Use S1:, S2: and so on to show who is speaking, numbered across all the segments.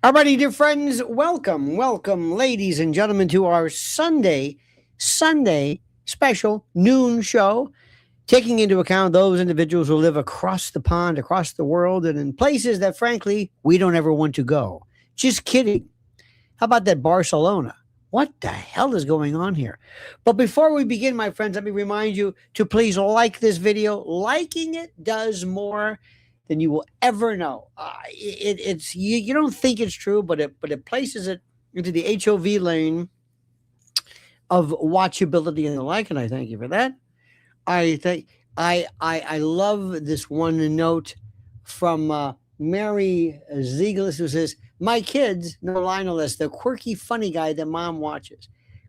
S1: Alrighty, dear friends, welcome, ladies and gentlemen, to our Sunday special noon show, taking into account those individuals who live across the pond, across the world, and in places that, frankly, we don't ever want to go. Just kidding. How about that Barcelona? What the hell is going on here? But before we begin, my friends, let me remind you to please like this video. Liking it does more than you will ever know. It's you don't think it's true, but it places it into the HOV lane of watchability and the like, and I thank you for that. I think I love this one note from Mary Ziegler who says, "My kids know Lionel as the quirky, funny guy that mom watches.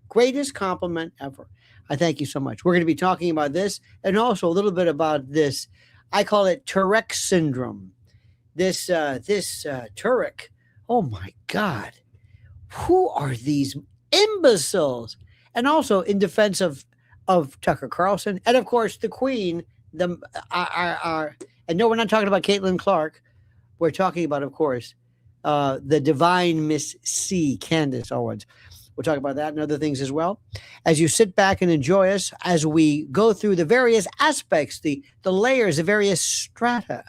S1: Greatest compliment ever." I thank you so much. We're going to be talking about this and also a little bit about this. I call it Turek syndrome. This Turek. Oh my God, who are these imbeciles? And also in defense of Tucker Carlson and of course the Queen. The our and no, we're not talking about Caitlin Clark. We're talking about, of course, the divine Miss C, Candace Owens. We'll talk about that and other things as well. As you sit back and enjoy us as we go through the various aspects, the layers, the various strata,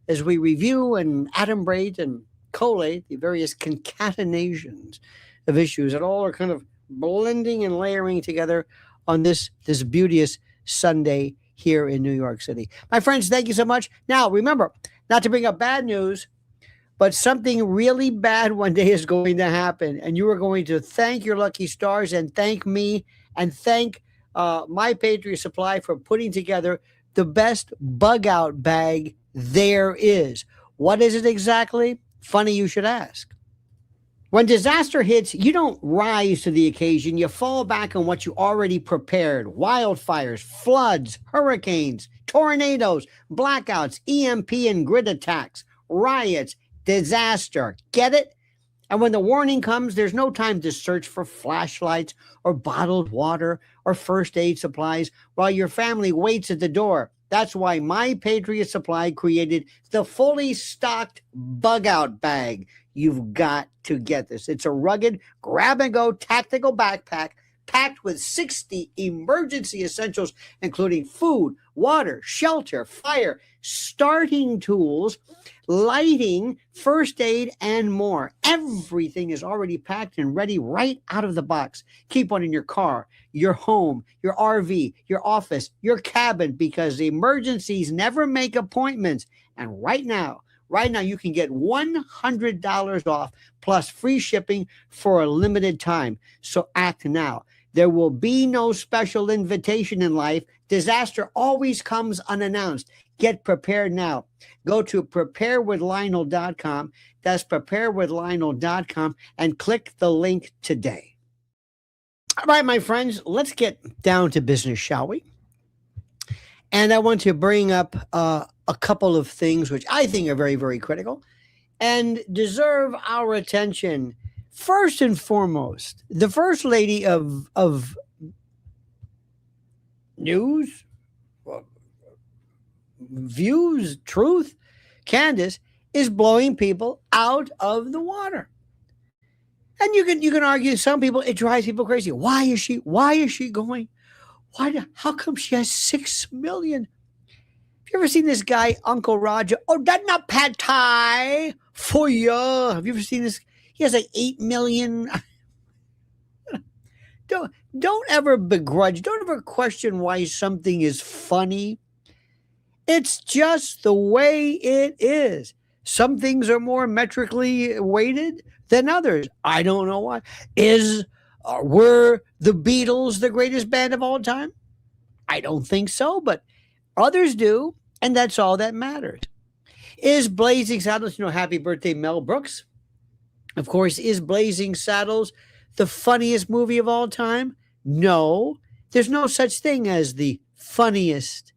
S1: as we review and adumbrate and collate the various concatenations of issues that all are kind of blending and layering together on this beauteous Sunday here in New York City. My friends, thank you so much. Now, remember, not to bring up bad news, but something really bad one day is going to happen, and you are going to thank your lucky stars and thank me and thank My Patriot Supply for putting together the best bug out bag there is. What is it exactly? Funny you should ask. When disaster hits, you don't rise to the occasion. You fall back on what you already prepared. Wildfires, floods, hurricanes, tornadoes, blackouts, EMP and grid attacks, riots, disaster. Get it? And when the warning comes, there's no time to search for flashlights or bottled water or first aid supplies while your family waits at the door. That's why My Patriot Supply created the fully stocked bug out bag. You've got to get this. It's a rugged, grab and go tactical backpack packed with 60 emergency essentials, including food, water, shelter, fire, starting tools, lighting, first aid, and more. Everything is already packed and ready right out of the box. Keep one in your car, your home, your RV, your office, your cabin, because emergencies never make appointments. And right now, you can get $100 off plus free shipping for a limited time. So act now. There will be no special invitation in life. Disaster always comes unannounced. Get prepared now. Go to preparewithlionel.com. That's preparewithlionel.com and click the link today. All right, my friends, let's get down to business, shall we? And I want to bring up a couple of things which I think are very, very critical and deserve our attention. First and foremost, the First Lady of News, Views, Truth, Candace, is blowing people out of the water. And you can argue, some people, it drives people crazy. Why is she going? How come she has 6 million? Have you ever seen this guy, Uncle Roger? Oh, that's not pad thai for you. Have you ever seen this? He has like 8 million. Don't ever begrudge. Don't ever question why something is funny. It's just the way it is. Some things are more metrically weighted than others. I don't know why. Were the Beatles the greatest band of all time? I don't think so, but others do, and that's all that matters. Is Blazing Saddles, happy birthday, Mel Brooks? Of course, is Blazing Saddles the funniest movie of all time? No, there's no such thing as the funniest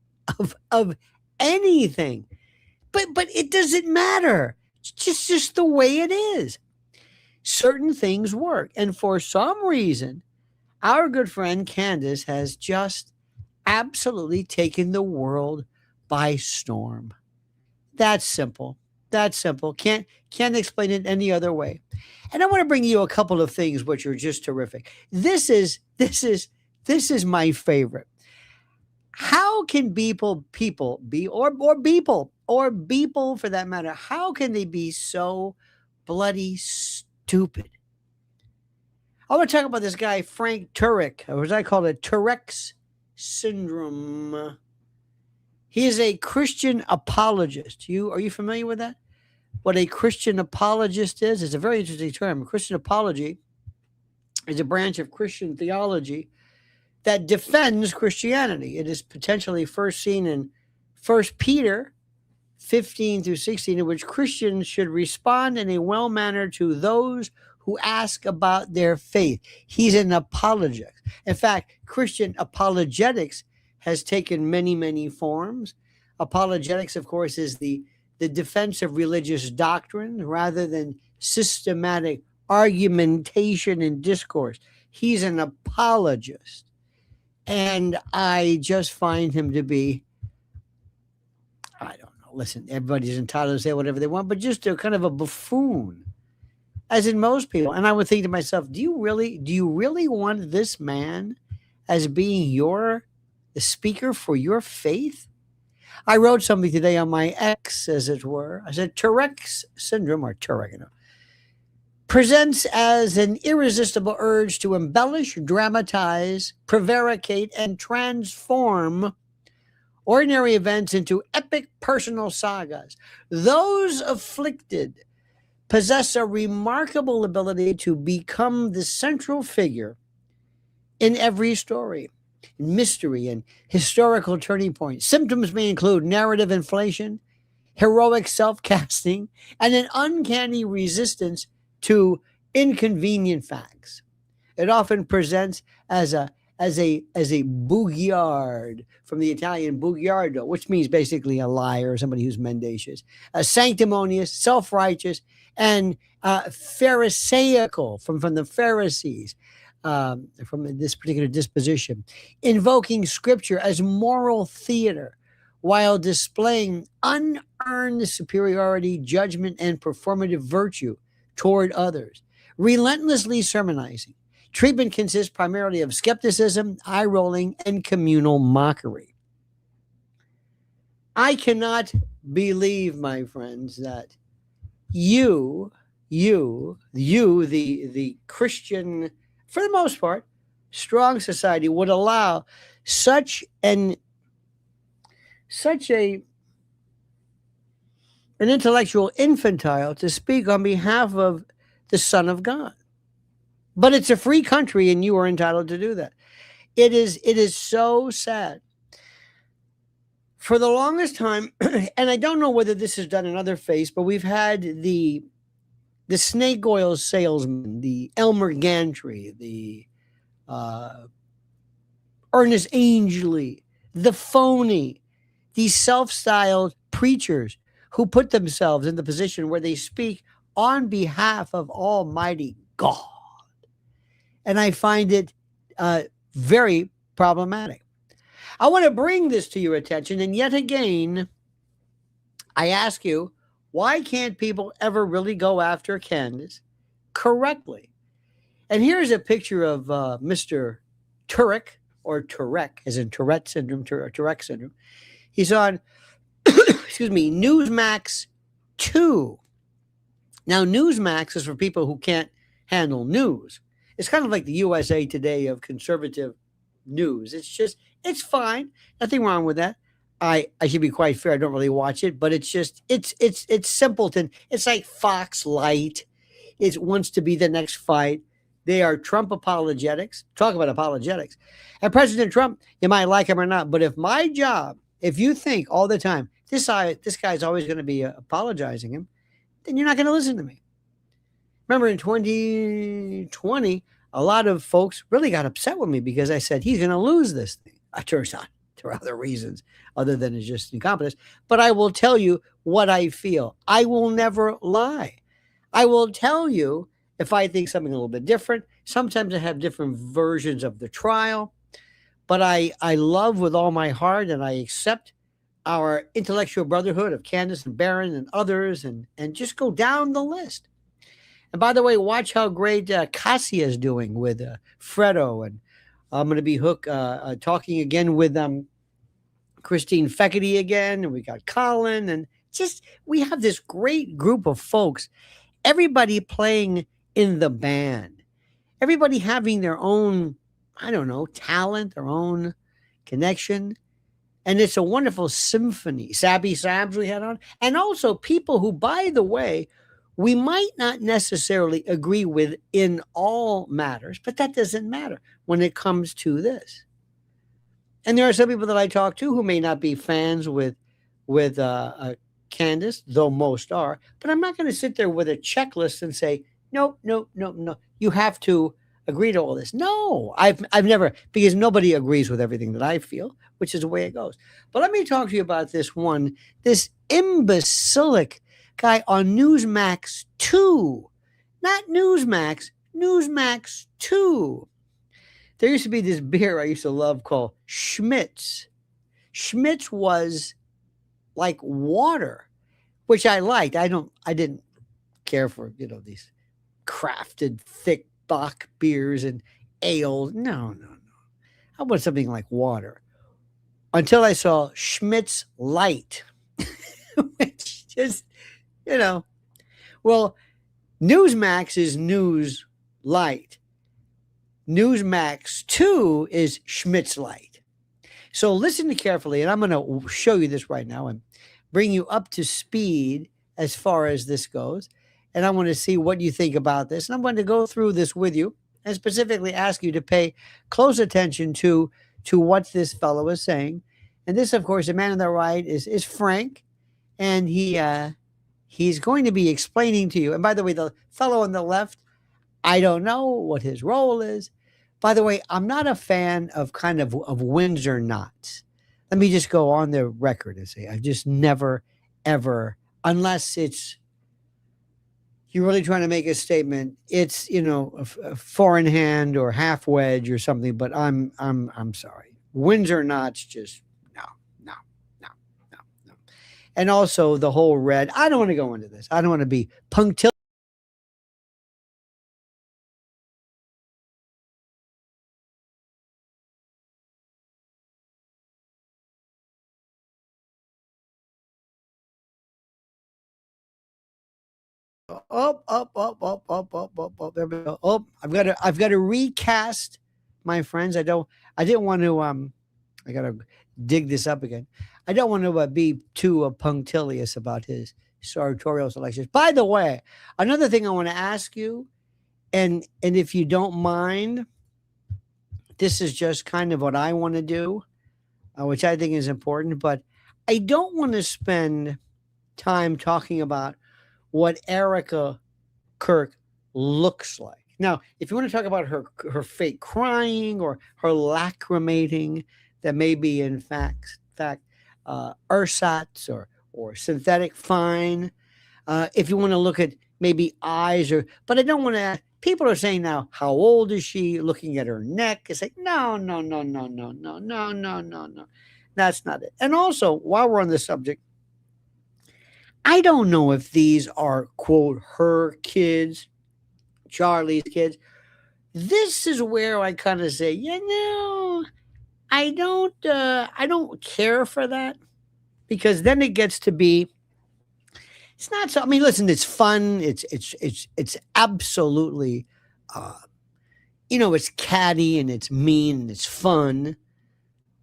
S1: of anything. But it doesn't matter. It's just the way it is. Certain things work. And for some reason, our good friend Candace has just absolutely taken the world by storm. That's simple. That simple. Can't explain it any other way. And I want to bring you a couple of things which are just terrific. This is my favorite. How can people be or people for that matter? How can they be so bloody stupid? I want to talk about this guy Frank Turek, or as I call it, Turek's syndrome. He is a Christian apologist. Are you familiar with that? What a Christian apologist is? It's a very interesting term. Christian apology is a branch of Christian theology that defends Christianity. It is potentially first seen in 1 Peter 15 through 16, in which Christians should respond in a well manner to those who ask about their faith. He's an apologist. In fact, Christian apologetics has taken many, many forms. Apologetics, of course, is the defense of religious doctrine rather than systematic argumentation and discourse. He's an apologist. And I just find him to be, I don't know, listen, everybody's entitled to say whatever they want, but just a kind of a buffoon, as in most people. And I would think to myself, do you really want this man as being the speaker for your faith? I wrote something today on my X, as it were. I said, Turek's syndrome, or Turek, presents as an irresistible urge to embellish, dramatize, prevaricate, and transform ordinary events into epic personal sagas. Those afflicted possess a remarkable ability to become the central figure in every story, mystery, and historical turning point. Symptoms may include narrative inflation, heroic self-casting, and an uncanny resistance to inconvenient facts. It often presents as a bugiard, from the Italian bugiardo, which means basically a liar, somebody who's mendacious, a sanctimonious, self-righteous, and pharisaical, from the Pharisees, from this particular disposition, invoking scripture as moral theater while displaying unearned superiority, judgment, and performative virtue toward others, relentlessly sermonizing. Treatment consists primarily of skepticism, eye-rolling, and communal mockery. I cannot believe, my friends, that you, the Christian, for the most part, strong society would allow such an intellectual infantile to speak on behalf of the Son of God. But it's a free country, and you are entitled to do that. It is so sad. For the longest time, and I don't know whether this is done in other faiths, but we've had the snake oil salesman, the Elmer Gantry, the Ernest Angley, the phony, these self-styled preachers who put themselves in the position where they speak on behalf of Almighty God. And I find it very problematic. I want to bring this to your attention. And yet again, I ask you, why can't people ever really go after Candace correctly? And here's a picture of Mr. Turek, or Turek, as in Tourette syndrome, Turek syndrome. He's on, Newsmax 2. Now, Newsmax is for people who can't handle news. It's kind of like the USA Today of conservative news. It's fine. Nothing wrong with that. I should be quite fair. I don't really watch it, but it's simpleton. It's like Fox Light. It wants to be the next fight. They are Trump apologetics. Talk about apologetics. And President Trump, you might like him or not, but if you think all the time, this guy's always going to be apologizing him, then you're not going to listen to me. Remember in 2020, a lot of folks really got upset with me because I said he's going to lose this thing. It turns out there are other reasons other than it's just incompetence. But I will tell you what I feel. I will never lie. I will tell you if I think something a little bit different. Sometimes I have different versions of the trial. But I love with all my heart, and I accept our intellectual brotherhood of Candace and Barron and others, and just go down the list. And by the way, watch how great Cassia is doing with Fredo, and I'm going to be talking again with Christine Feckety again, and we got Colin, and just we have this great group of folks, everybody playing in the band, everybody having their own, I don't know, talent, their own connection. And it's a wonderful symphony. Sabby Sabs we had on. And also people who, by the way, we might not necessarily agree with in all matters, but that doesn't matter when it comes to this. And there are some people that I talk to who may not be fans with Candace, though most are. But I'm not going to sit there with a checklist and say, no, no, no, no. You have to agree to all this. No, I've never, because nobody agrees with everything that I feel, which is the way it goes. But let me talk to you about this imbecilic guy on Newsmax 2, not Newsmax, Newsmax 2. There used to be this beer I used to love called Schmitz. Schmitz was like water, which I liked. I didn't care for, these crafted thick Bach beers and ales. No. How about something like water? Until I saw Schmitz Light, which just, well, Newsmax is News Light. Newsmax 2 is Schmitz Light. So listen carefully, and I'm going to show you this right now and bring you up to speed as far as this goes. And I want to see what you think about this. And I'm going to go through this with you and specifically ask you to pay close attention to what this fellow is saying. And this, of course, the man on the right is Frank, and he's going to be explaining to you. And by the way, the fellow on the left, I don't know what his role is. By the way, I'm not a fan of kind of Windsor knots. Let me just go on the record and say I've just never, ever, unless it's you're really trying to make a statement, it's a four-in hand or half wedge or something. But I'm sorry, Windsor knots just no. And also the whole red. I don't want to go into this. I don't want to be punctilious. Up. There we go. Oh, I've got to recast, my friends. I didn't want to I got to dig this up again. I don't want to be too punctilious about his sartorial selections. By the way, another thing I want to ask you, and if you don't mind, this is just kind of what I want to do, which I think is important, but I don't want to spend time talking about what Erica Kirk looks like. Now, if you want to talk about her fake crying or her lacrimating, that may be in fact ersatz or synthetic fine. If you want to look at maybe eyes but I don't want to. People are saying now, how old is she? Looking at her neck, it's like no. That's not it. And also, while we're on the subject, I don't know if these are, quote, her kids, Charlie's kids. This is where I kind of say, I don't care for that, because then it gets to be, it's not so. I mean, listen, it's fun. It's absolutely, it's catty and it's mean and it's fun,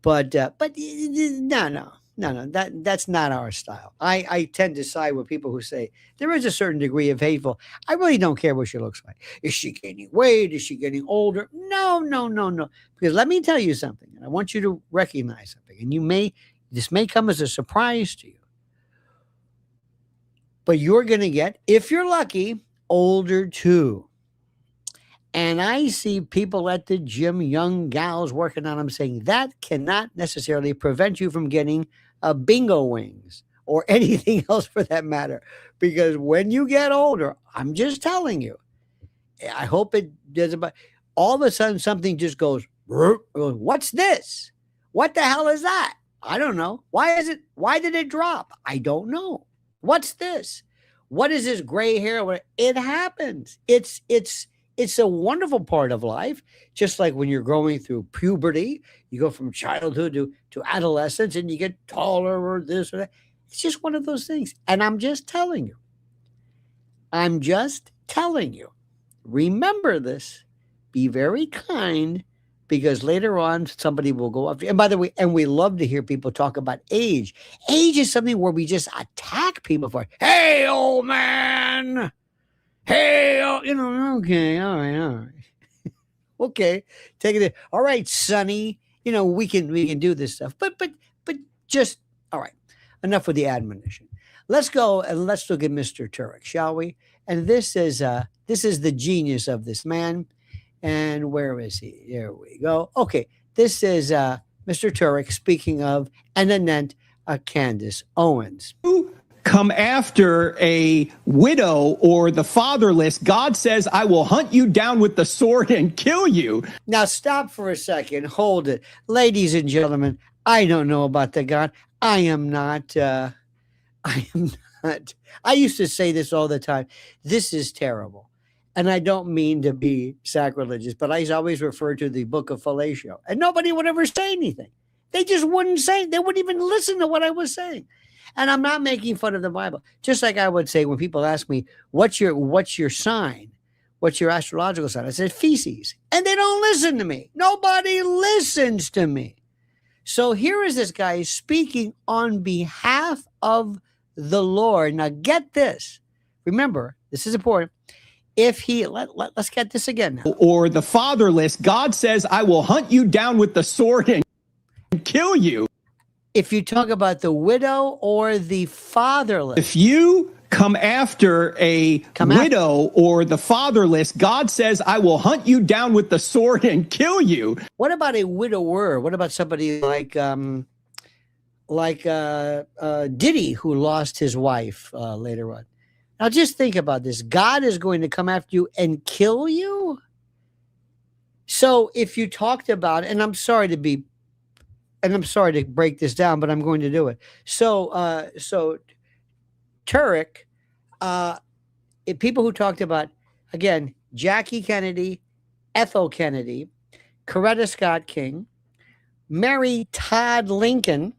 S1: but no. That's not our style. I tend to side with people who say there is a certain degree of hateful. I really don't care what she looks like. Is she gaining weight? Is she getting older? No. Because let me tell you something, and I want you to recognize something, and this may come as a surprise to you, but you're going to get, if you're lucky, older too. And I see people at the gym, young gals working on them, saying that cannot necessarily prevent you from getting bingo wings or anything else for that matter. Because when you get older, I'm just telling you, I hope it does. All of a sudden, something just goes, what's this? What the hell is that? I don't know. Why did it drop? I don't know. What's this? What is this gray hair? It happens. It's a wonderful part of life. Just like when you're going through puberty, you go from childhood to adolescence and you get taller or this or that. It's just one of those things. And I'm just telling you. Remember this. Be very kind, because later on somebody will go up. And by the way, and we love to hear people talk about age. Age is something where we just attack people for. Hey, old man. Hey, okay, all right. Okay, take it. All right, Sonny. We can do this stuff. But just all right. Enough with the admonition. Let's go and let's look at Mr. Turek, shall we? And this is the genius of this man. And where is he? There we go. Okay, this is Mr. Turek speaking of an Annette Candace Owens.
S2: Come after a widow or the fatherless, God says, I will hunt you down with the sword and kill you.
S1: Now stop for a second. Hold it. Ladies and gentlemen, I don't know about the God. I am not. I used to say this all the time. This is terrible. And I don't mean to be sacrilegious, but I always refer to the book of Fellatio. And nobody would ever say anything. They just wouldn't say. They wouldn't even listen to what I was saying. And I'm not making fun of the Bible. Just like I would say when people ask me, what's your sign? What's your astrological sign? I said, feces. And they don't listen to me. Nobody listens to me. So here is this guy speaking on behalf of the Lord. Now get this. Remember, this is important. If he, let's get this again.
S2: Or the fatherless, God says, I will hunt you down with the sword and kill you.
S1: If you talk about the widow or the fatherless.
S2: If you come after a widow or the fatherless, God says, I will hunt you down with the sword and kill you.
S1: What about a widower? What about somebody like Diddy, who lost his wife later on? Now just think about this. God is going to come after you and kill you? So if you talked about, and I'm sorry to break this down, but I'm going to do it. So Turek, people who talked about, again, Jackie Kennedy, Ethel Kennedy, Coretta Scott King, Mary Todd Lincoln,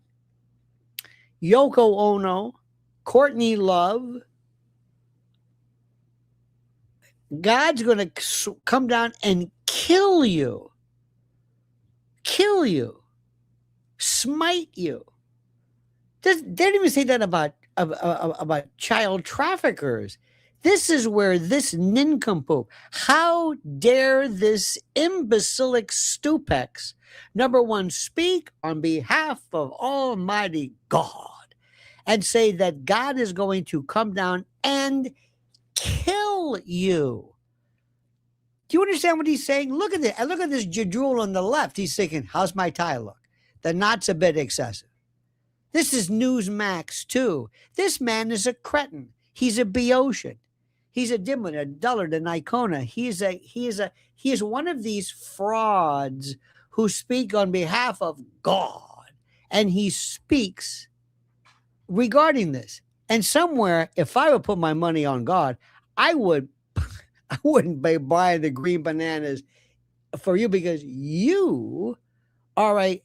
S1: Yoko Ono, Courtney Love. God's going to come down and kill you. Kill you. Smite you. They didn't even say that about child traffickers. This is where this nincompoop, how dare this imbecilic stupex, number one, speak on behalf of Almighty God and say that God is going to come down and kill you. Do you understand what he's saying? Look at this. And look at this jadrul on the left. He's thinking, how's my tie look? The knot's a bit excessive. This is Newsmax too. This man is a cretin. He's a Boeotian. He's a dimwit, a dullard, an icona. He is one of these frauds who speak on behalf of God. And he speaks regarding this. And somewhere, if I would put my money on God, I wouldn't be buying the green bananas for you, because you are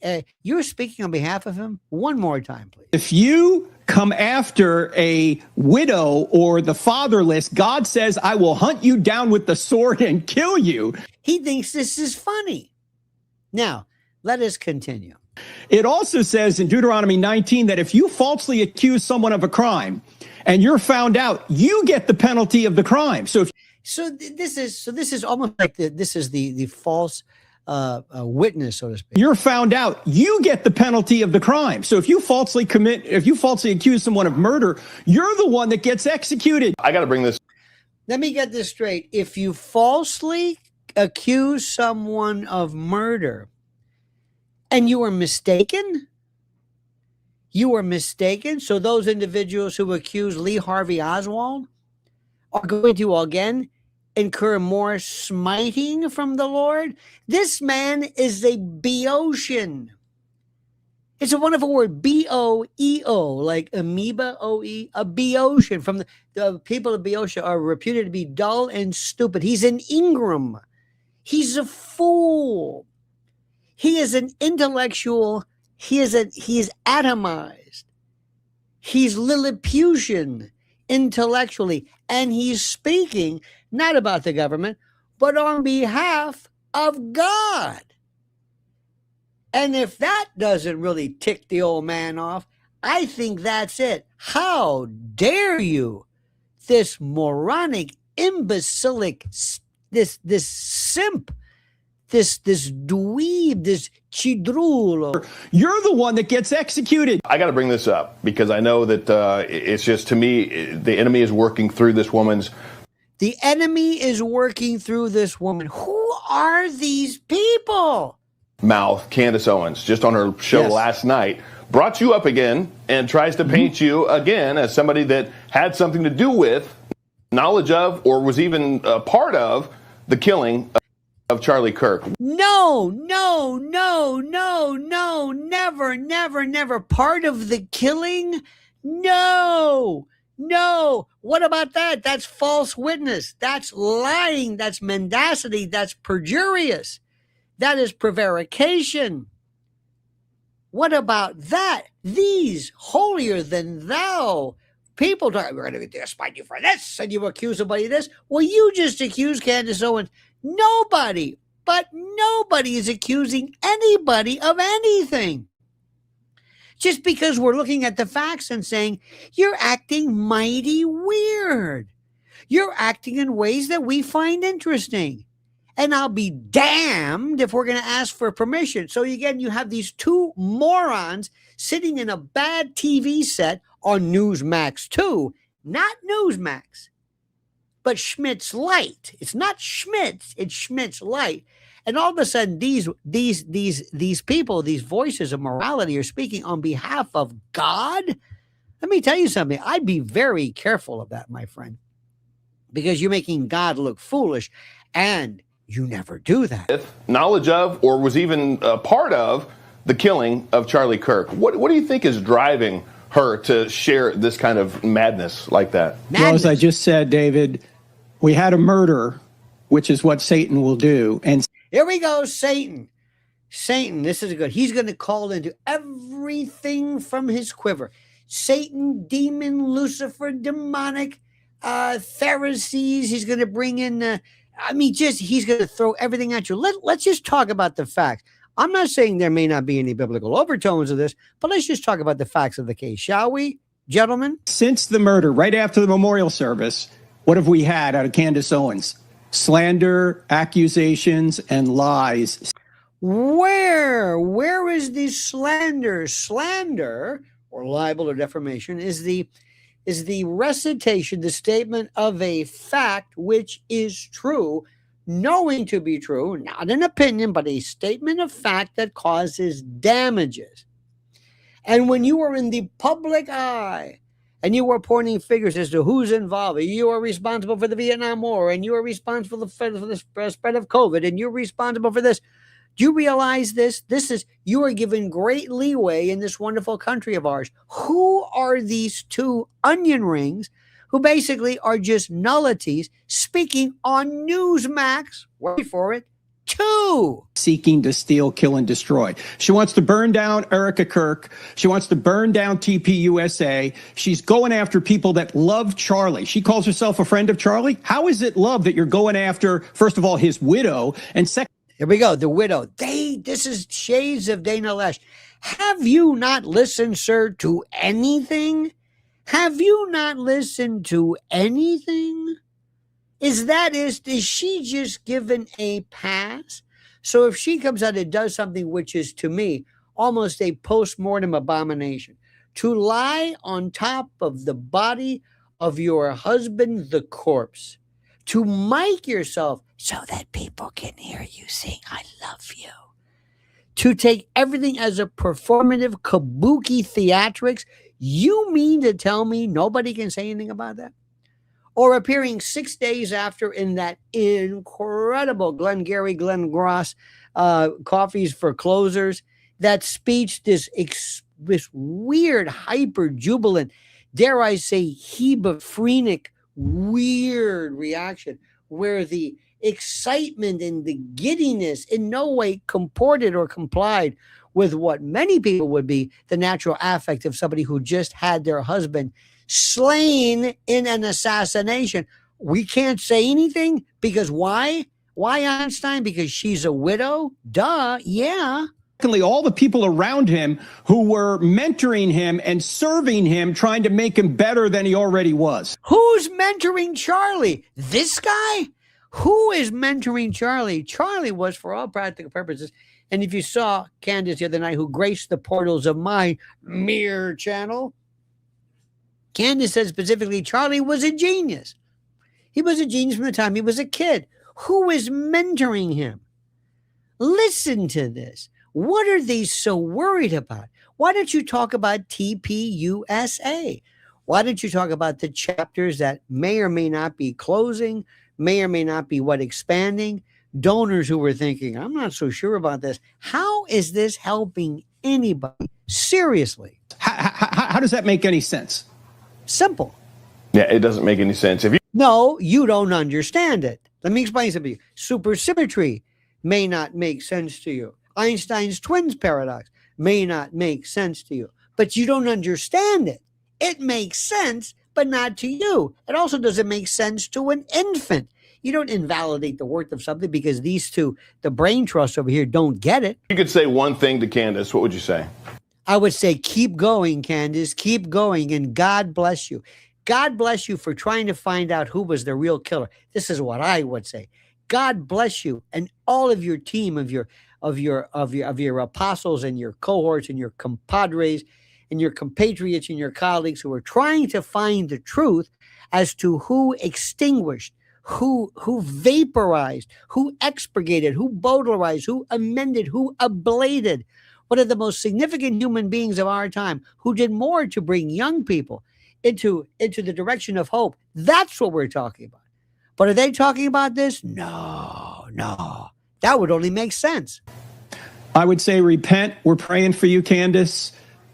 S1: you're speaking on behalf of him. One more time, please.
S2: If you come after a widow or the fatherless, God says, I will hunt you down with the sword and kill you.
S1: He thinks this is funny. Now, let us continue.
S2: It also says in Deuteronomy 19 that if you falsely accuse someone of a crime and you're found out, you get the penalty of the crime. So this is almost like the false witness, so to speak. You're found out, you get the penalty of the crime. So if you falsely accuse someone of murder, you're the one that gets executed.
S3: I got to bring this.
S1: Let me get this straight. If you falsely accuse someone of murder and you were mistaken, so those individuals who accuse Lee Harvey Oswald are going to again incur more smiting from the Lord. This man is a Boeotian. It's a wonderful word, B-O-E-O, like amoeba, O-E, a Boeotian. From the people of Boeotia are reputed to be dull and stupid. He's an Ingram. He's a fool. He is an intellectual. He is atomized. He's Lilliputian intellectually. And he's speaking not about the government, but on behalf of God. And if that doesn't really tick the old man off, I think that's it. How dare you? This moronic, imbecilic, this simp, this dweeb, this chidrulo.
S2: You're the one that gets executed.
S3: I got to bring this up because I know that it's just, to me, the enemy is working through this woman's.
S1: The enemy is working through this woman. Who are these people?
S3: Mouth, Candace Owens, just on her show last night, brought you up again and tries to paint you again as somebody that had something to do with, knowledge of, or was even a part of the killing of Charlie Kirk.
S1: No, never. Part of the killing? No. What about that? That's false witness. That's lying. That's mendacity. That's perjurious. That is prevarication. What about that? These holier than thou people talk, we're going to spite you for this, and you accuse somebody of this. Well, you just accused Candace Owens. Nobody is accusing anybody of anything. Just because we're looking at the facts and saying, you're acting mighty weird. You're acting in ways that we find interesting. And I'll be damned if we're going to ask for permission. So again, you have these two morons sitting in a bad TV set on Newsmax 2, not Newsmax, but Schmidt's Light. It's not Schmidt's, it's Schmidt's Light. And all of a sudden, these people, these voices of morality are speaking on behalf of God. Let me tell you something. I'd be very careful of that, my friend, because you're making God look foolish, and you never do that.
S3: Knowledge of, or was even a part of, the killing of Charlie Kirk. What do you think is driving her to share this kind of madness like that?
S2: Well, as I just said, David, we had a murder, which is what Satan will do. And
S1: here we go, Satan. Satan, this is good. He's going to call into everything from his quiver. Satan, demon, Lucifer, demonic, Pharisees. He's going to bring in... he's going to throw everything at you. Let's just talk about the facts. I'm not saying there may not be any biblical overtones of this, but let's just talk about the facts of the case, shall we, gentlemen?
S2: Since the murder, right after the memorial service, what have we had out of Candace Owens? Slander, accusations, and lies.
S1: Where is the slander? Slander, or libel or defamation, is the recitation, the statement of a fact which is true, knowing to be true, not an opinion, but a statement of fact that causes damages. And when you are in the public eye and you are pointing fingers as to who's involved, you are responsible for the Vietnam War, and you are responsible for the spread of COVID, and you're responsible for this. Do you realize this? You are given great leeway in this wonderful country of ours. Who are these two onion rings who basically are just nullities speaking on Newsmax? Wait for it. 2.
S2: Seeking to steal, kill, and destroy. She wants to burn down Erica Kirk. She wants to burn down TPUSA. She's going after people that love Charlie. She calls herself a friend of Charlie. How is it love that you're going after, first of all, his widow, and second?
S1: Here we go. The widow. This is shades of Dana Loesch. Have you not listened, sir, to anything? Have you not listened to anything? Is she just given a pass? So if she comes out and does something which is, to me, almost a post-mortem abomination, to lie on top of the body of your husband, the corpse, to mic yourself so that people can hear you sing, I love you, to take everything as a performative kabuki theatrics, you mean to tell me nobody can say anything about that? Or appearing 6 days after in that incredible Glengarry Glen Gross Coffees for Closers, that speech, this weird, hyper jubilant, dare I say, hebephrenic, weird reaction where the excitement and the giddiness in no way comported or complied with what many people would be the natural affect of somebody who just had their husband slain in an assassination. We can't say anything because why? Why Einstein? Because she's a widow? Duh, yeah.
S2: All the people around him who were mentoring him and serving him, trying to make him better than he already was.
S1: Who's mentoring Charlie? This guy? Who is mentoring Charlie? Charlie was, for all practical purposes, and if you saw Candace the other night, who graced the portals of my Mirror channel, Candace said specifically Charlie was a genius. He was a genius from the time he was a kid. Who is mentoring him? Listen to this. What are they so worried about? Why don't you talk about TPUSA? Why don't you talk about the chapters that may or may not be closing, may or may not be expanding? Donors who were thinking, I'm not so sure about this. How is this helping anybody? Seriously.
S2: How does that make any sense?
S1: Simple.
S3: Yeah, it doesn't make any sense.
S1: No, you don't understand it. Let me explain something. Supersymmetry may not make sense to you. Einstein's twins paradox may not make sense to you, but you don't understand it. It makes sense, but not to you. It also doesn't make sense to an infant. You don't invalidate the worth of something because these two, the brain trust over here, don't get it.
S3: You could say one thing to Candace. What would you say?
S1: I would say, keep going, Candace, keep going, and God bless you. God bless you for trying to find out who was the real killer. This is what I would say. God bless you and all of your team of your apostles and your cohorts and your compadres and your compatriots and your colleagues who are trying to find the truth as to who extinguished, who vaporized, who expurgated, who bowdlerized, who amended, who ablated one of the most significant human beings of our time, who did more to bring young people into the direction of hope. That's what we're talking about. But are they talking about this? No. That would only make sense.
S2: I would say repent. We're praying for you, Candace.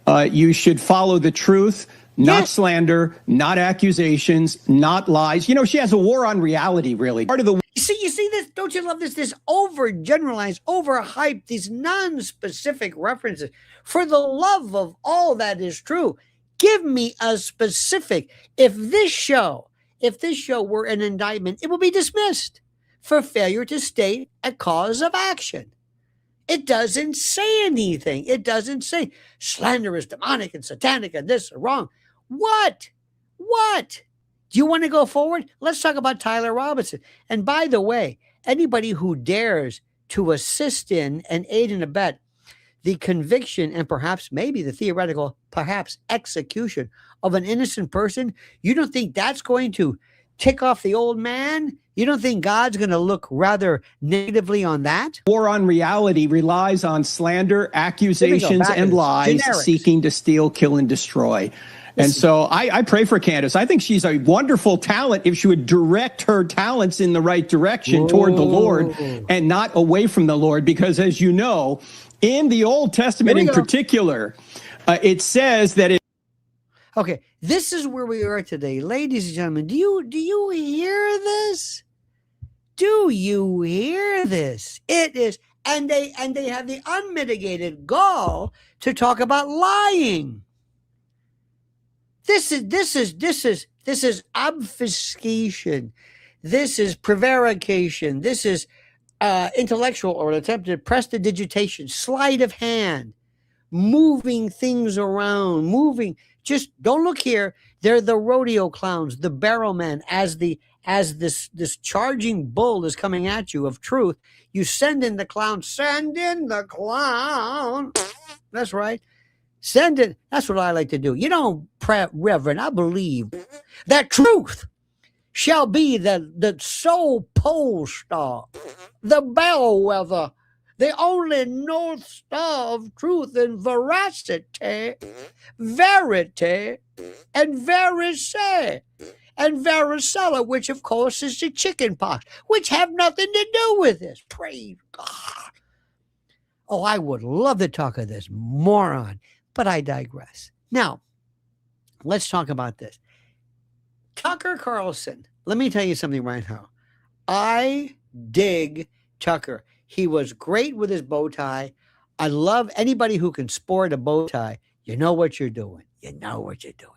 S2: You should follow the truth, not slander, not accusations, not lies. You know, she has a war on reality, really. Part of the
S1: You see this? Don't you love this? This overgeneralized, overhyped, these non-specific references. For the love of all that is true, give me a specific. If this show were an indictment, it would be dismissed for failure to state a cause of action. It doesn't say anything. It doesn't say slander is demonic and satanic and this is wrong. What? Do you want to go forward? Let's talk about Tyler Robinson. And by the way, anybody who dares to assist in and aid and abet the conviction and perhaps maybe the theoretical, perhaps execution of an innocent person, you don't think that's going to tick off the old man? You don't think God's going to look rather negatively on that?
S2: War on reality relies on slander, accusations, and lies, seeking to steal, kill, and destroy. And so I pray for Candace. I think she's a wonderful talent if she would direct her talents in the right direction toward the Lord and not away from the Lord. Because as you know, in the Old Testament in particular, it says that
S1: Okay, this is where we are today. Ladies and gentlemen, do you hear this? Do you hear this? It is, and they have the unmitigated gall to talk about lying. This is obfuscation. This is prevarication. This is intellectual or attempted prestidigitation, sleight of hand, moving things around, moving. Just don't look here. They're the rodeo clowns, the barrel men. As this charging bull is coming at you of truth, you send in the clown. Send in the clown. That's right. Send it. That's what I like to do. You know, Reverend, I believe that truth shall be the sole pole star, the bellwether, the only north star of truth and veracity, verity, and veracity, and varicella, which of course is the chicken pox, which have nothing to do with this. Praise God. Oh, I would love to talk of this moron, but I digress. Now, let's talk about this. Tucker Carlson. Let me tell you something right now. I dig Tucker. He was great with his bow tie. I love anybody who can sport a bow tie. You know what you're doing. You know what you're doing.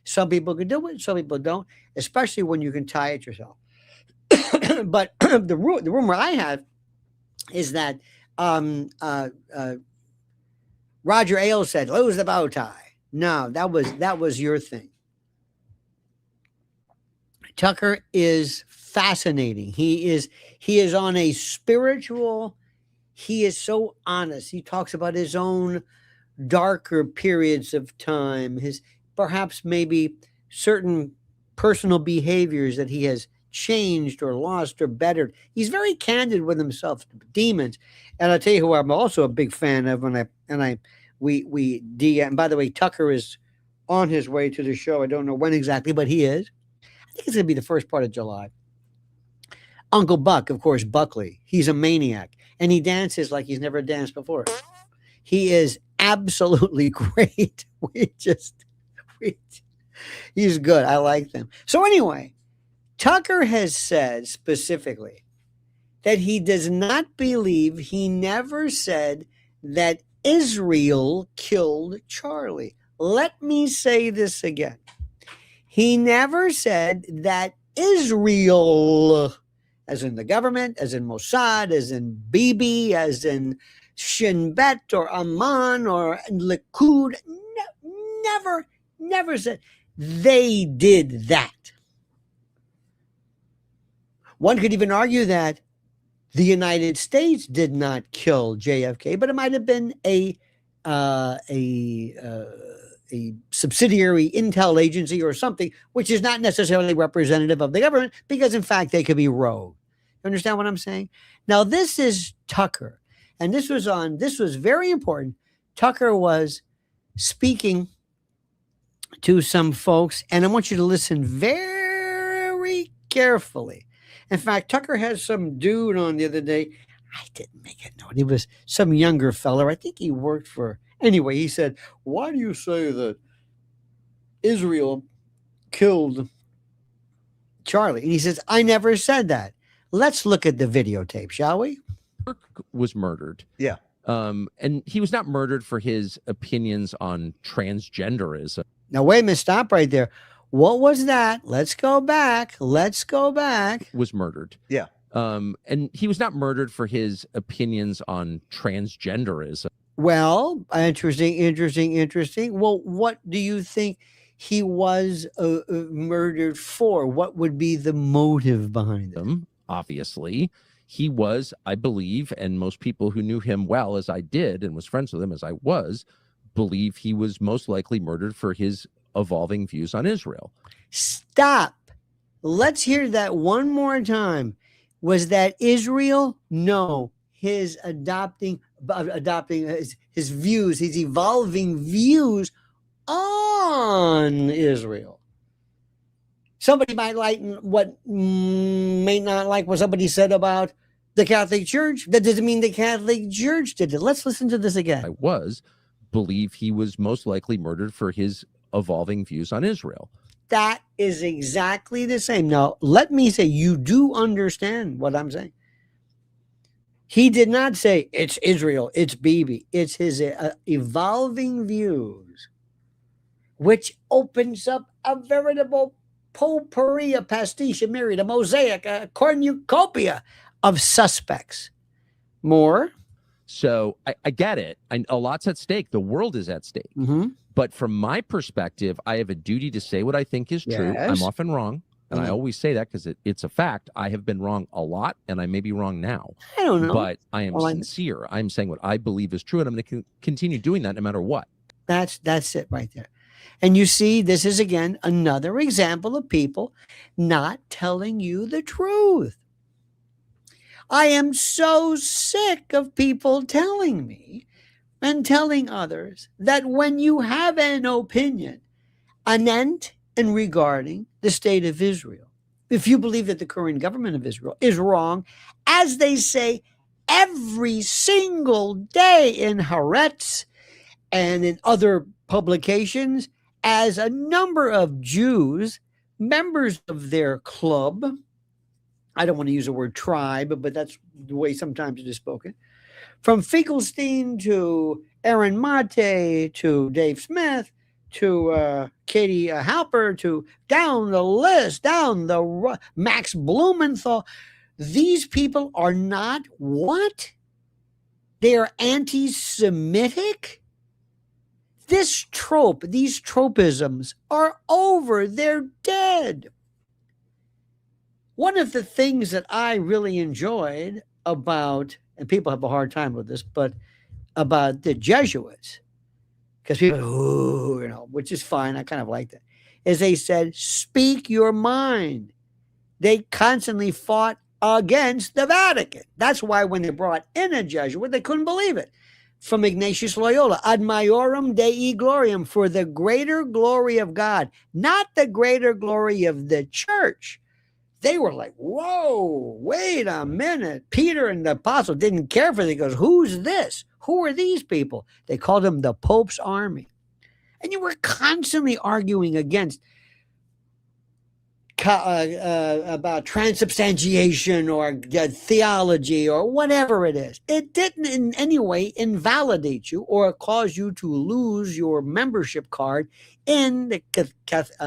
S1: Some people can do it, some people don't, especially when you can tie it yourself. But the rumor I have is that Roger Ailes said, lose the bow tie. No, that was your thing. Tucker is fascinating. He is on a spiritual, he is so honest. He talks about his own darker periods of time, his perhaps maybe certain personal behaviors that he has changed or lost or bettered. He's very candid with himself, demons. And I'll tell you who I'm also a big fan of we DM. By the way, Tucker is on his way to the show. I don't know when exactly, but he is. I think it's going to be the first part of July. Uncle Buck, of course, Buckley. He's a maniac. And he dances like he's never danced before. He is absolutely great. He's good. I like them. So anyway, Tucker has said specifically that he does not believe, he never said that Israel killed Charlie. Let me say this again. He never said that Israel, as in the government, as in Mossad, as in Bibi, as in Shin Bet or Amman or Likud, never said they did that. One could even argue that the United States did not kill JFK, but it might have been a subsidiary intel agency or something, which is not necessarily representative of the government, because in fact they could be rogue. You understand what I'm saying? Now this is Tucker, and this was very important. Tucker was speaking to some folks, and I want you to listen very carefully. In fact, Tucker had some dude on the other day. I didn't make it known. He was some younger fella. I think he worked for. Anyway, he said, why do you say that Israel killed Charlie? And he says, I never said that. Let's look at the videotape, shall we?
S4: Was murdered.
S1: Yeah.
S4: And he was not murdered for his opinions on transgenderism.
S1: Now, wait a minute. Stop right there. What was that? Let's go back.
S4: Was murdered.
S1: Yeah.
S4: And he was not murdered for his opinions on transgenderism.
S1: Well, interesting. Well, what do you think he was murdered for? What would be the motive behind it?
S4: Obviously, he was, I believe, and most people who knew him well, as I did, and was friends with him as I was, believe he was most likely murdered for his evolving views on Israel.
S1: Stop. Let's hear that one more time. Was that Israel? No. His adopting his views, his evolving views on Israel. Somebody might like what may not like what somebody said about the Catholic Church. That doesn't mean the Catholic Church did it. Let's listen to this again.
S4: I believe he was most likely murdered for his evolving views on Israel.
S1: That is exactly the same. Now, let me say, you do understand what I'm saying. He did not say it's Israel, it's Bibi. It's his evolving views, which opens up a veritable potpourri, a pastiche, a myriad, a mosaic, a cornucopia of suspects. More?
S4: So I get it. A lot's at stake. The world is at stake.
S1: Mm-hmm.
S4: But from my perspective, I have a duty to say what I think is true.
S1: Yes.
S4: I'm often wrong. And I always say that because it's a fact. I have been wrong a lot, and I may be wrong now.
S1: I don't know.
S4: But I am sincere. I'm saying what I believe is true, and I'm going to continue doing that no matter what.
S1: That's it right there. And you see, this is, again, another example of people not telling you the truth. I am so sick of people telling me and telling others that when you have an opinion anent and regarding the state of Israel, if you believe that the current government of Israel is wrong, as they say, every single day in Haaretz and in other publications as a number of Jews, members of their club, I don't want to use the word tribe, but that's the way sometimes it is spoken, from Finkelstein to Aaron Mate to Dave Smith to Katie Halper to down the list, Max Blumenthal. These people are not what? They are anti-Semitic? This trope, these tropisms are over. They're dead. One of the things that I really enjoyed about, and people have a hard time with this, but about the Jesuits, because people, which is fine, I kind of like that, is they said, speak your mind. They constantly fought against the Vatican. That's why when they brought in a Jesuit, they couldn't believe it. From Ignatius Loyola, ad maiorem Dei gloriam, for the greater glory of God, not the greater glory of the church. They were like, whoa, wait a minute. Peter and the apostle didn't care for it. He goes, who's this? Who are these people? They called them the Pope's army. And you were constantly arguing against about transubstantiation or theology or whatever it is. It didn't in any way invalidate you or cause you to lose your membership card in the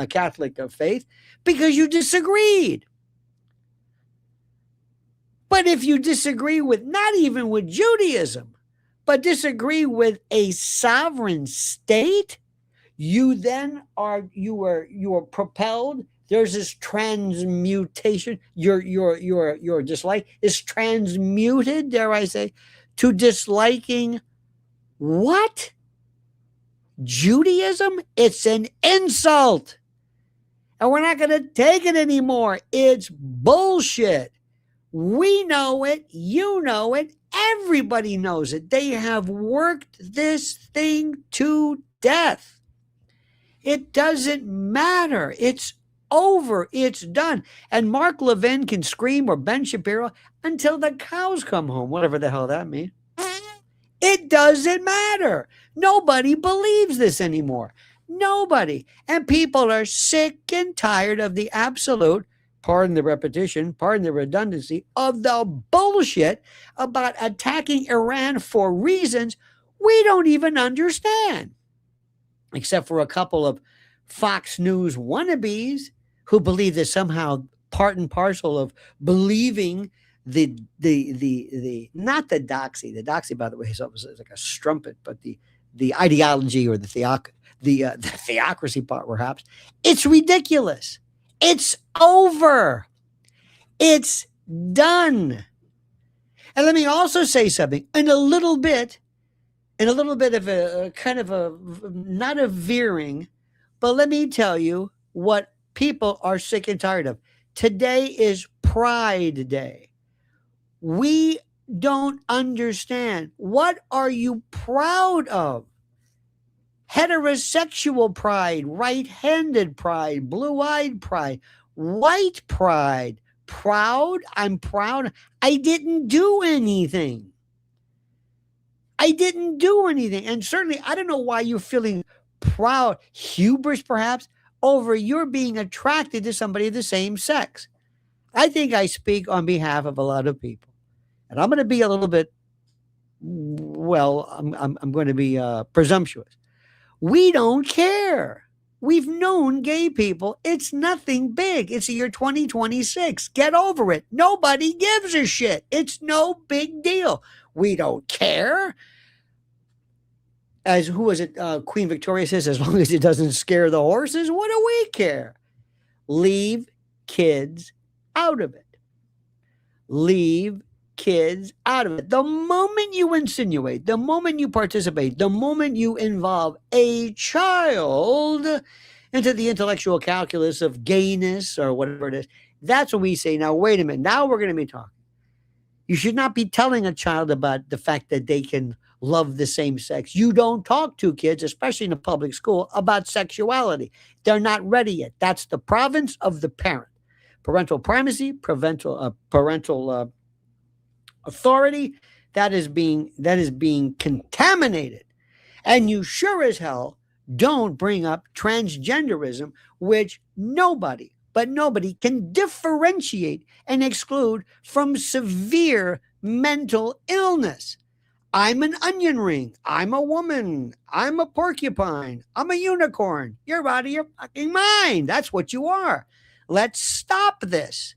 S1: Catholic faith because you disagreed. But if you disagree with, not even with Judaism, but disagree with a sovereign state, you then are propelled. There's this transmutation. Your dislike is transmuted, dare I say, to disliking what? Judaism? It's an insult. And we're not going to take it anymore. It's bullshit. We know it. You know it. Everybody knows it. They have worked this thing to death. It doesn't matter. It's over. It's done. And Mark Levin can scream, or Ben Shapiro, until the cows come home, whatever the hell that means. It doesn't matter. Nobody believes this anymore. Nobody. And people are sick and tired of the absolute, pardon the repetition, pardon the redundancy, of the bullshit about attacking Iran for reasons we don't even understand. Except for a couple of Fox News wannabes who believe that somehow part and parcel of believing the not the doxy. The doxy, by the way, is like a strumpet, but the ideology or the theocracy part, perhaps. It's ridiculous. It's over. It's done. And let me also say something in a little bit of a kind of a, not a veering, but let me tell you what people are sick and tired of. Today is Pride Day. We don't understand. What are you proud of? Heterosexual pride, right-handed pride, blue-eyed pride, white pride. Proud? I'm proud. I didn't do anything. And certainly, I don't know why you're feeling proud, hubris perhaps, over your being attracted to somebody of the same sex. I think I speak on behalf of a lot of people. And I'm going to be a little bit, I'm going to be presumptuous. We don't care. We've known gay people. It's nothing big. It's the year 2026. Get over it. Nobody gives a shit. It's no big deal. We don't care. As who was it? Queen Victoria says, as long as it doesn't scare the horses, what do we care? Leave kids out of it. Leave kids out of it. The moment you insinuate, the moment you participate, the moment you involve a child into the intellectual calculus of gayness or whatever it is, that's when we say, now, wait a minute, now we're going to be talking. You should not be telling a child about the fact that they can love the same sex. You don't talk to kids, especially in a public school, about sexuality. They're not ready yet. That's the province of the parent. Parental primacy, parental authority, that is being contaminated. And you sure as hell don't bring up transgenderism, which nobody can differentiate and exclude from severe mental illness. I'm an onion ring. I'm a woman. I'm a porcupine. I'm a unicorn. You're out of your fucking mind. That's what you are. Let's stop this.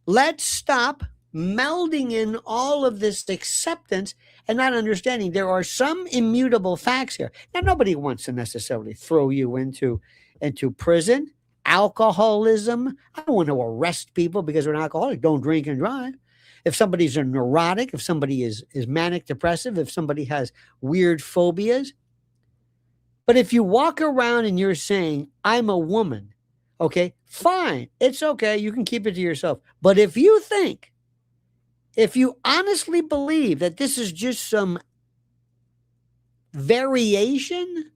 S1: Let's stop melding in all of this acceptance and not understanding there are some immutable facts here. Now, nobody wants to necessarily throw you into prison. Alcoholism. I don't want to arrest people because they're an alcoholic. Don't drink and drive. If somebody's a neurotic, if somebody is manic depressive, if somebody has weird phobias. But if you walk around and you're saying, I'm a woman, okay, fine. It's okay. You can keep it to yourself. But if you honestly believe that this is just some variation,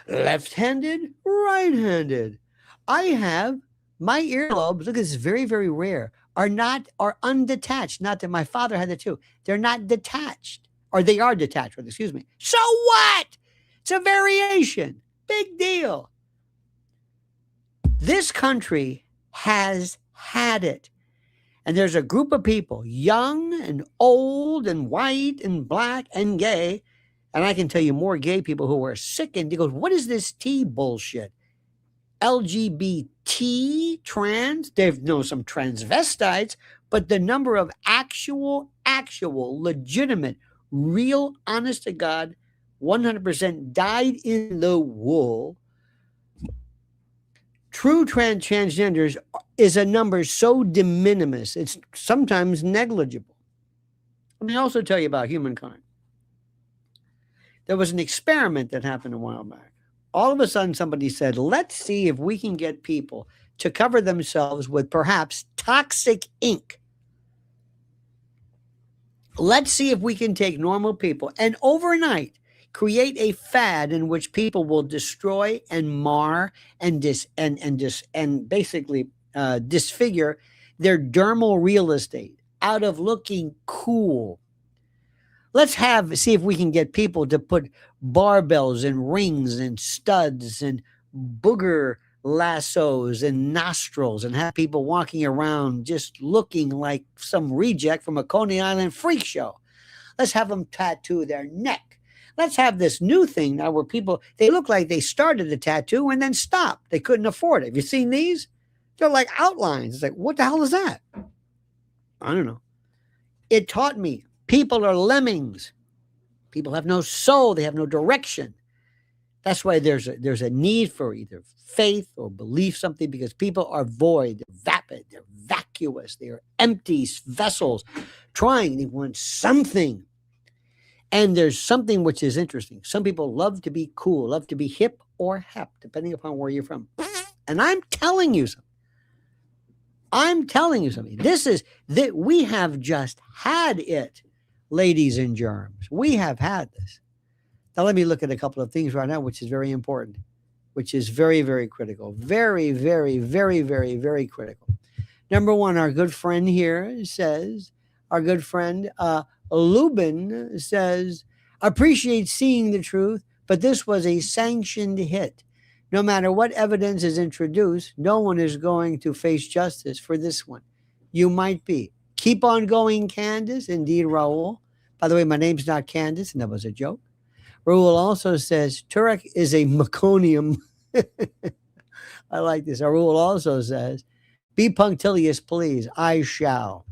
S1: left-handed, right-handed, I have my earlobes, look, this is very, very rare, are undetached. Not that my father had it too. They're not detached, or they are detached, excuse me. So what? It's a variation. Big deal. This country has had it. And there's a group of people, young and old and white and black and gay. And I can tell you more gay people who are sick and he goes, what is this T bullshit? LGBT, trans, they know some transvestites, but the number of actual, legitimate, real, honest to God, 100% dyed in the wool, true transgenders is a number so de minimis, it's sometimes negligible. Let me also tell you about humankind. There was an experiment that happened a while back. All of a sudden, somebody said, let's see if we can get people to cover themselves with perhaps toxic ink. Let's see if we can take normal people and overnight create a fad in which people will destroy and mar and basically disfigure their dermal real estate out of looking cool. Let's see if we can get people to put barbells and rings and studs and booger lassos and nostrils and have people walking around just looking like some reject from a Coney Island freak show. Let's have them tattoo their neck. Let's have this new thing now where people, they look like they started the tattoo and then stopped. They couldn't afford it. Have you seen these? They're like outlines. It's like, what the hell is that? I don't know. It taught me people are lemmings. People have no soul. They have no direction. That's why there's a need for either faith or belief something, because people are void, they're vapid, they're vacuous, they are empty vessels trying, they want something. And there's something which is interesting. Some people love to be cool, love to be hip or hep, depending upon where you're from. And I'm telling you something. This is that we have just had it, ladies and germs. We have had this. Now, let me look at a couple of things right now, which is very important, which is very, very critical. Very, very, very, very, very critical. Number one, our good friend here says, Lubin says, appreciate seeing the truth, but this was a sanctioned hit. No matter what evidence is introduced, no one is going to face justice for this one. You might be. Keep on going, Candace. Indeed, Raul. By the way, my name's not Candace, and that was a joke. Raul also says, Turek is a meconium. I like this. Raul also says, be punctilious, please. I shall.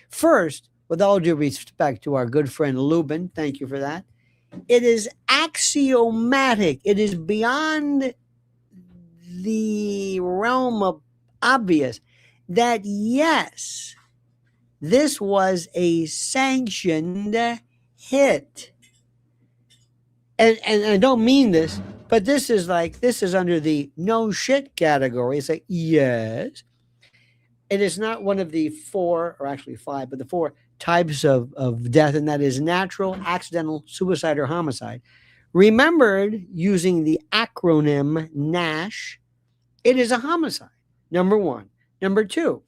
S1: First, with all due respect to our good friend Lubin, thank you for that. It is axiomatic. It is beyond the realm of obvious that, yes, this was a sanctioned hit. And I don't mean this, but this is under the no shit category. It's like, yes, it is not one of the four, or actually five, but the four types of death, and that is natural, accidental, suicide, or homicide. Remembered using the acronym NASH, it is a homicide, number one. Number two,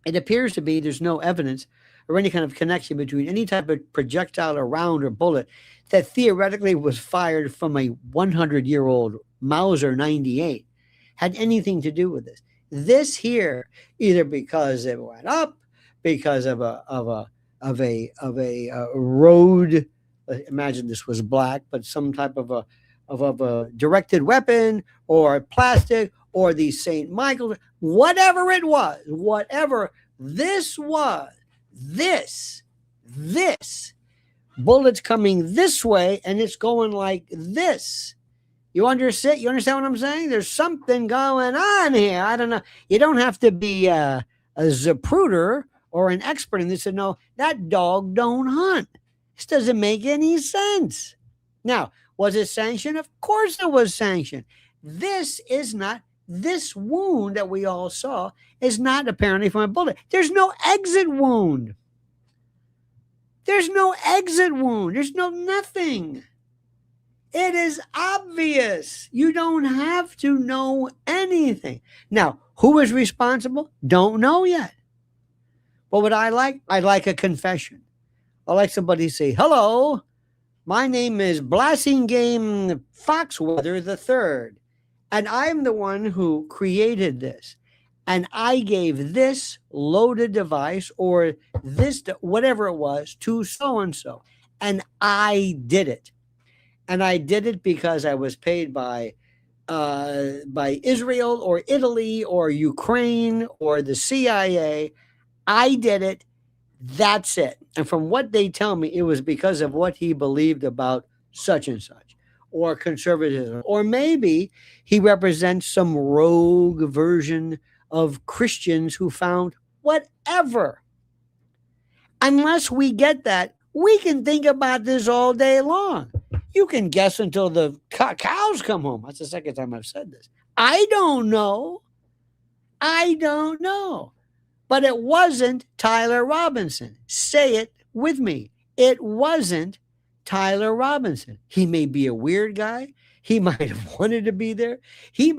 S1: It appears to be there's no evidence or any kind of connection between any type of projectile or round or bullet that theoretically was fired from a 100-year-old Mauser 98 had anything to do with this. This here, either because it went up, because of a road. Imagine this was black, but some type of a directed weapon or plastic or the St. Michael, whatever it was, whatever this was, this bullets coming this way and it's going like this. You understand? You understand what I'm saying? There's something going on here. I don't know. You don't have to be a Zapruder or an expert in this to know that dog don't hunt. This doesn't make any sense. Now, was it sanctioned? Of course it was sanctioned. This wound that we all saw is not apparently from a bullet. There's no exit wound. There's no exit wound. There's no nothing. It is obvious. You don't have to know anything. Now, who is responsible? Don't know yet. What would I like? I'd like a confession. I'd like somebody to say, hello, my name is Blassingame Foxweather III, and I'm the one who created this. And I gave this loaded device or this, whatever it was, to so-and-so. And I did it. And I did it because I was paid by Israel or Italy or Ukraine or the CIA. I did it. That's it. And from what they tell me, it was because of what he believed about such and such or conservatism. Or maybe he represents some rogue version of Christians who found whatever. Unless we get that, we can think about this all day long. You can guess until the cows come home. That's the second time I've said this. I don't know. But it wasn't Tyler Robinson. Say it with me. It wasn't Tyler Robinson. He may be a weird guy. He might have wanted to be there. He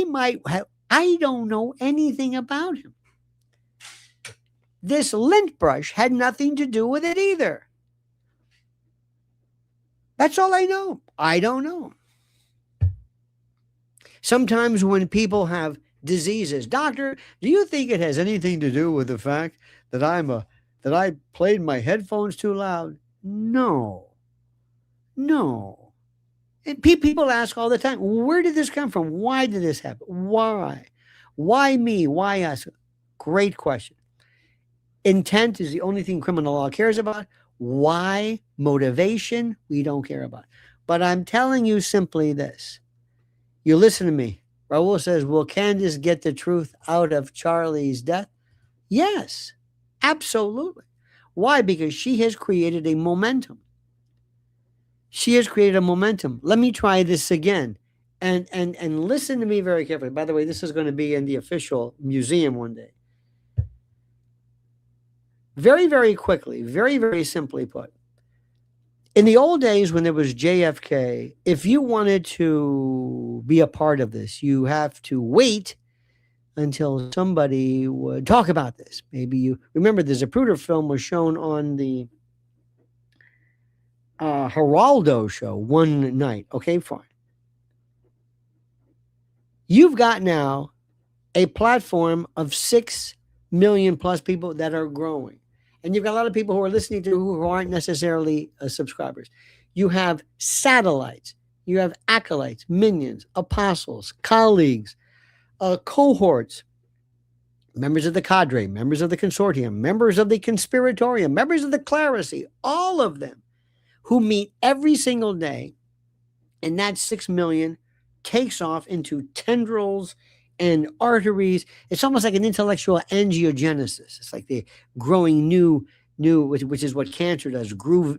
S1: might have. I don't know anything about him. This lint brush had nothing to do with it either. That's all I know. I don't know. Sometimes when people have diseases, doctor, do you think it has anything to do with the fact that I played my headphones too loud? No. And people ask all the time, where did this come from? Why did this happen? Why? Why me? Why us? Great question. Intent is the only thing criminal law cares about. Why? Motivation, we don't care about. But I'm telling you simply this. You listen to me. Raul says, will Candace get the truth out of Charlie's death? Yes, absolutely. Why? Because she has created a momentum. Let me try this again. And listen to me very carefully. By the way, this is going to be in the official museum one day. Very, very quickly, very, very simply put. In the old days when there was JFK, if you wanted to be a part of this, you have to wait until somebody would talk about this. Maybe you remember the Zapruder film was shown on the Geraldo show one night. Okay, fine. You've got now a platform of 6 million plus people that are growing. And you've got a lot of people who are listening to who aren't necessarily subscribers. You have satellites. You have acolytes, minions, apostles, colleagues, cohorts, members of the cadre, members of the consortium, members of the conspiratorium, members of the clerisy, all of them who meet every single day. And that 6 million takes off into tendrils and arteries. It's almost like an intellectual angiogenesis. It's like they're growing new, which is what cancer does,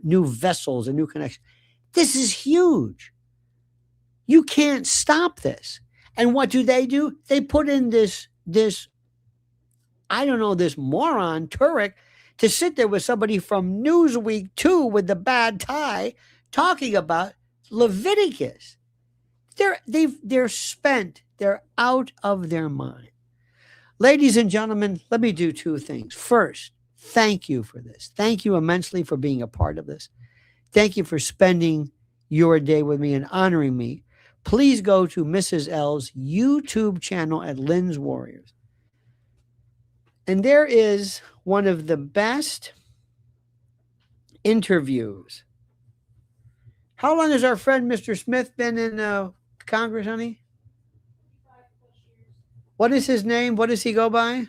S1: new vessels and new connections. This is huge. You can't stop this. And what do? They put in this I don't know, this moron, Turek, to sit there with somebody from Newsweek 2 with the bad tie talking about Leviticus. They're spent. They're out of their mind. Ladies and gentlemen, let me do two things. First, thank you for this. Thank you immensely for being a part of this. Thank you for spending your day with me and honoring me. Please go to Mrs. L's YouTube channel at Lynn's Warriors. And there is one of the best interviews. How long has our friend Mr. Smith been in Congress, honey? What is his name? What does he go by?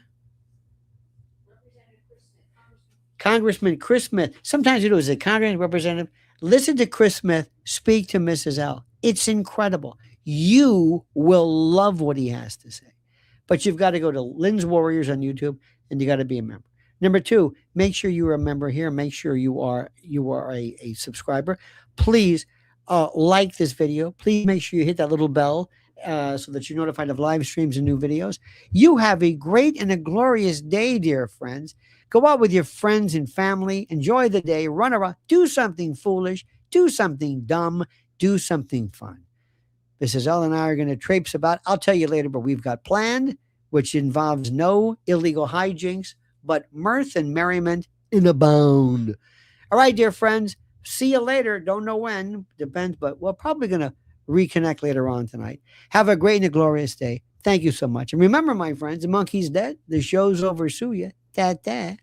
S1: Congressman Chris Smith. Sometimes it was a Congress representative. Listen to Chris Smith speak to Mrs. L. It's incredible. You will love what he has to say. But you've got to go to Lynn's Warriors on YouTube, and you got to be a member. Number two, make sure you're a member here. Make sure you are a subscriber. Please like this video. Please make sure you hit that little bell so that you're notified of live streams and new videos. You have a great and a glorious day, dear friends. Go out with your friends and family. Enjoy the day. Run around. Do something foolish. Do something dumb. Do something fun. Mrs. L and I are going to traipse about. I'll tell you later, but we've got planned, which involves no illegal hijinks, but mirth and merriment in abound. All right, dear friends. See you later. Don't know when. Depends, but we're probably going to reconnect later on tonight. Have a great and a glorious day. Thank you so much. And remember, my friends, the monkey's dead. The show's over. Sue ya. Ta-ta.